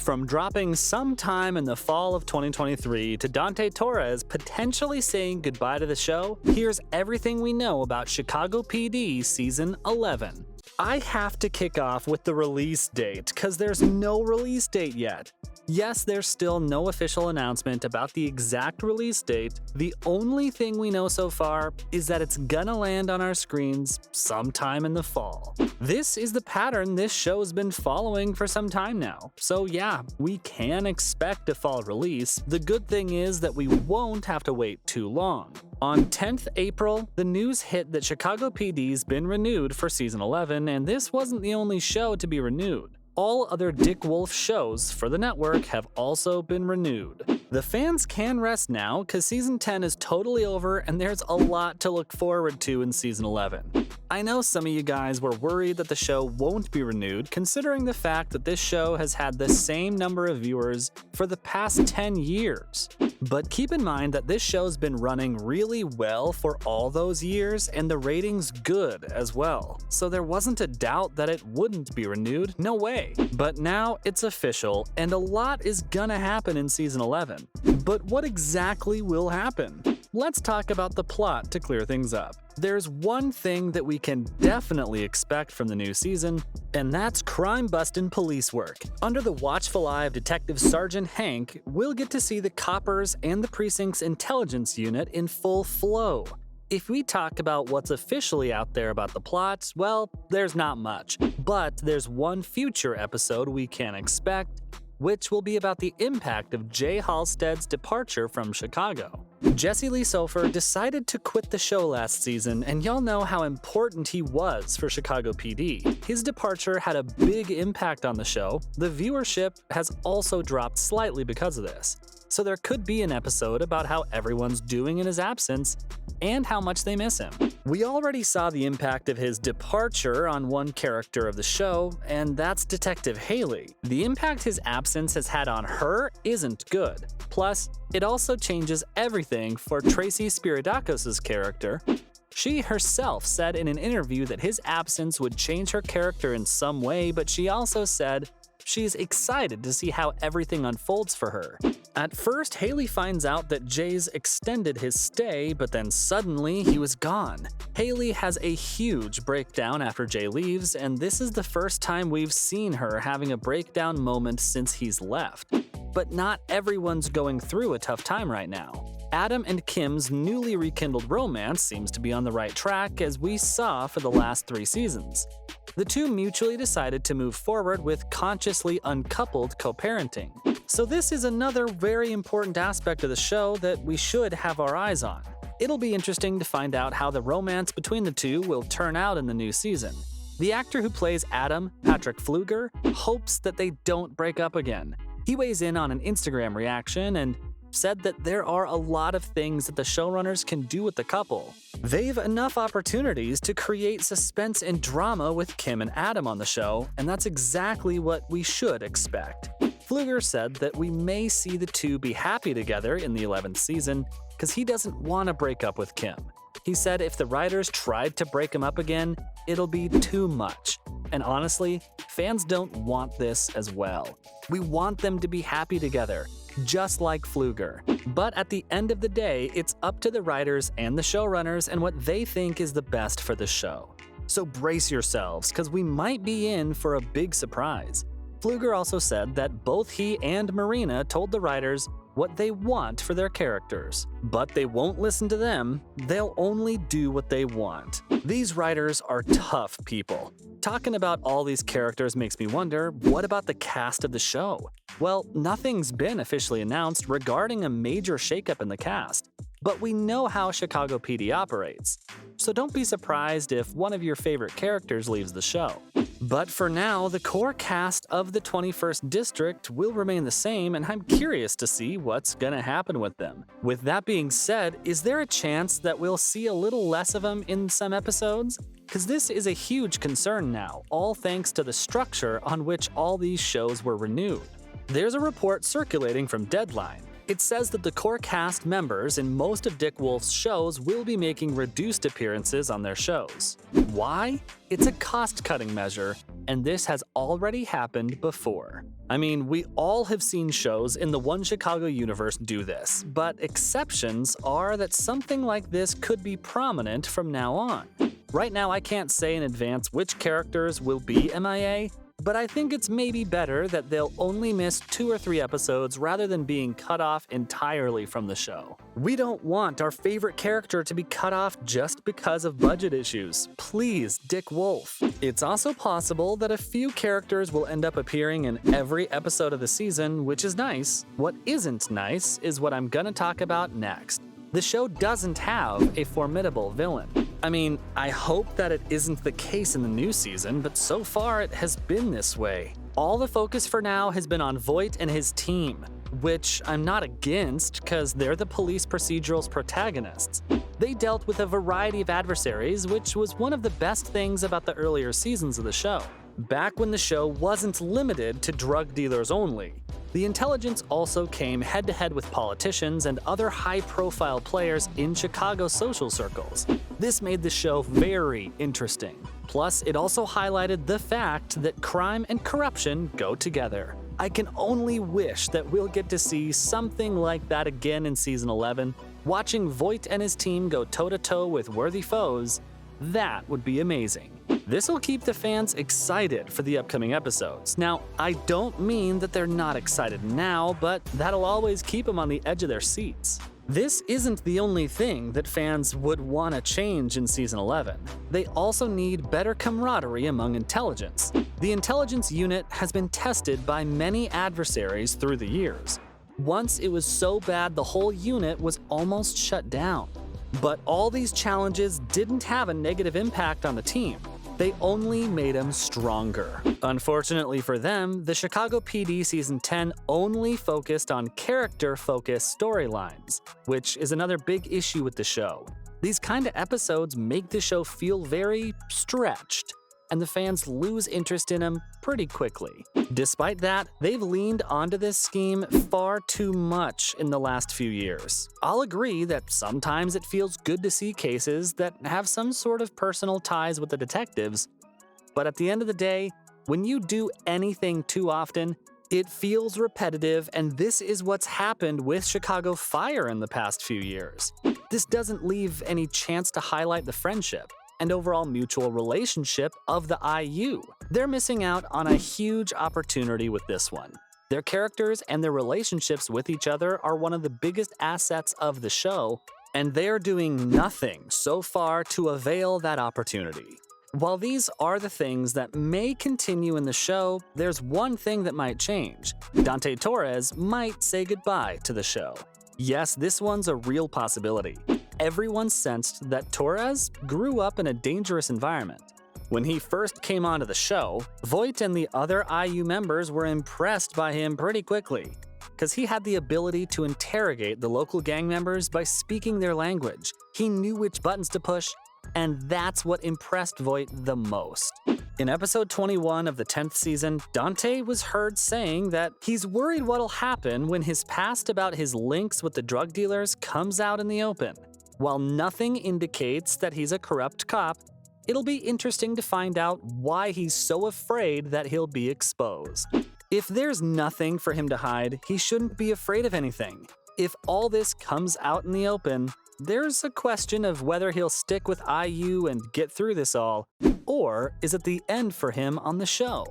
From dropping sometime in the fall of 2023 to Dante Torres potentially saying goodbye to the show, here's everything we know about Chicago PD Season 11. I have to kick off with the release date, cause there's no release date yet. Yes, there's still no official announcement about the exact release date. The only thing we know so far is that it's gonna land on our screens sometime in the fall. This is the pattern this show's been following for some time now. So yeah, we can expect a fall release. The good thing is that we won't have to wait too long. On 10th April, the news hit that Chicago PD's been renewed for Season 11, and this wasn't the only show to be renewed. All other Dick Wolf shows for the network have also been renewed. The fans can rest now because Season 10 is totally over and there's a lot to look forward to in Season 11. I know some of you guys were worried that the show won't be renewed considering the fact that this show has had the same number of viewers for the past 10 years. But keep in mind that this show's been running really well for all those years and the ratings good as well. So there wasn't a doubt that it wouldn't be renewed, no way. But now it's official and a lot is gonna happen in Season 11. But what exactly will happen? Let's talk about the plot to clear things up. There's one thing that we can definitely expect from the new season, and that's crime-bustin' police work. Under the watchful eye of Detective Sergeant Hank, we'll get to see the coppers and the precinct's intelligence unit in full flow. If we talk about what's officially out there about the plot, well, there's not much. But there's one future episode we can expect, which will be about the impact of Jay Halstead's departure from Chicago. Jesse Lee Soffer decided to quit the show last season, and y'all know how important he was for Chicago PD. His departure had a big impact on the show. The viewership has also dropped slightly because of this. So there could be an episode about how everyone's doing in his absence and how much they miss him. We already saw the impact of his departure on one character of the show, and that's Detective Haley. The impact his absence has had on her isn't good. Plus, it also changes everything for Tracy Spiridakos' character. She herself said in an interview that his absence would change her character in some way, but she also said she's excited to see how everything unfolds for her. At first, Haley finds out that Jay's extended his stay, but then suddenly he was gone. Haley has a huge breakdown after Jay leaves, and this is the first time we've seen her having a breakdown moment since he's left. But not everyone's going through a tough time right now. Adam and Kim's newly rekindled romance seems to be on the right track, as we saw for the last 3 seasons. The two mutually decided to move forward with consciously uncoupled co-parenting. So this is another very important aspect of the show that we should have our eyes on. It'll be interesting to find out how the romance between the two will turn out in the new season. The actor who plays Adam, Patrick Fluger, hopes that they don't break up again. He weighs in on an Instagram reaction and said that there are a lot of things that the showrunners can do with the couple. They've enough opportunities to create suspense and drama with Kim and Adam on the show, and that's exactly what we should expect. Fluger said that we may see the two be happy together in the 11th season because he doesn't want to break up with Kim. He said if the writers tried to break him up again, it'll be too much. And honestly, fans don't want this as well. We want them to be happy together, just like Fluger. But at the end of the day, it's up to the writers and the showrunners and what they think is the best for the show. So brace yourselves, because we might be in for a big surprise. Fluger also said that both he and Marina told the writers what they want for their characters. But they won't listen to them, they'll only do what they want. These writers are tough people. Talking about all these characters makes me wonder, what about the cast of the show? Well, nothing's been officially announced regarding a major shakeup in the cast. But we know how Chicago PD operates, so don't be surprised if one of your favorite characters leaves the show. But for now, the core cast of the 21st District will remain the same, and I'm curious to see what's gonna happen with them. With that being said, is there a chance that we'll see a little less of them in some episodes? Because this is a huge concern now, all thanks to the structure on which all these shows were renewed. There's a report circulating from Deadline. It says that the core cast members in most of Dick Wolf's shows will be making reduced appearances on their shows. Why? It's a cost-cutting measure, and this has already happened before. I mean, we all have seen shows in the One Chicago universe do this, but exceptions are that something like this could be prominent from now on. Right now, I can't say in advance which characters will be MIA, but I think it's maybe better that they'll only miss 2 or 3 episodes rather than being cut off entirely from the show. We don't want our favorite character to be cut off just because of budget issues. Please, Dick Wolf. It's also possible that a few characters will end up appearing in every episode of the season, which is nice. What isn't nice is what I'm gonna talk about next. The show doesn't have a formidable villain. I mean, I hope that it isn't the case in the new season, but so far it has been this way. All the focus for now has been on Voight and his team, which I'm not against because they're the police procedural's protagonists. They dealt with a variety of adversaries, which was one of the best things about the earlier seasons of the show. Back when the show wasn't limited to drug dealers only, the intelligence also came head-to-head with politicians and other high-profile players in Chicago social circles. This made the show very interesting. Plus, it also highlighted the fact that crime and corruption go together. I can only wish that we'll get to see something like that again in Season 11. Watching Voight and his team go toe-to-toe with worthy foes, that would be amazing. This will keep the fans excited for the upcoming episodes. Now, I don't mean that they're not excited now, but that'll always keep them on the edge of their seats. This isn't the only thing that fans would want to change in Season 11. They also need better camaraderie among intelligence. The intelligence unit has been tested by many adversaries through the years. Once it was so bad the whole unit was almost shut down. But all these challenges didn't have a negative impact on the team. They only made them stronger. Unfortunately for them, the Chicago PD Season 10 only focused on character-focused storylines, which is another big issue with the show. These kind of episodes make the show feel very stretched, and the fans lose interest in them pretty quickly. Despite that, they've leaned onto this scheme far too much in the last few years. I'll agree that sometimes it feels good to see cases that have some sort of personal ties with the detectives, but at the end of the day, when you do anything too often, it feels repetitive, and this is what's happened with Chicago Fire in the past few years. This doesn't leave any chance to highlight the friendship and overall mutual relationship of the IU. They're missing out on a huge opportunity with this one. Their characters and their relationships with each other are one of the biggest assets of the show, and they're doing nothing so far to avail that opportunity. While these are the things that may continue in the show, there's one thing that might change. Dante Torres might say goodbye to the show. Yes, this one's a real possibility. Everyone sensed that Torres grew up in a dangerous environment. When he first came onto the show, Voight and the other IU members were impressed by him pretty quickly, because he had the ability to interrogate the local gang members by speaking their language. He knew which buttons to push, and that's what impressed Voight the most. In episode 21 of the 10th season, Dante was heard saying that he's worried what'll happen when his past about his links with the drug dealers comes out in the open. While nothing indicates that he's a corrupt cop, it'll be interesting to find out why he's so afraid that he'll be exposed. If there's nothing for him to hide, he shouldn't be afraid of anything. If all this comes out in the open, there's a question of whether he'll stick with IU and get through this all, or is it the end for him on the show?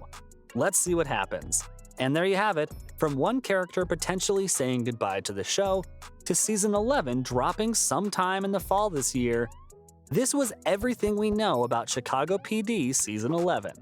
Let's see what happens. And there you have it, from one character potentially saying goodbye to the show, to Season 11 dropping sometime in the fall this year. This was everything we know about Chicago PD Season 11.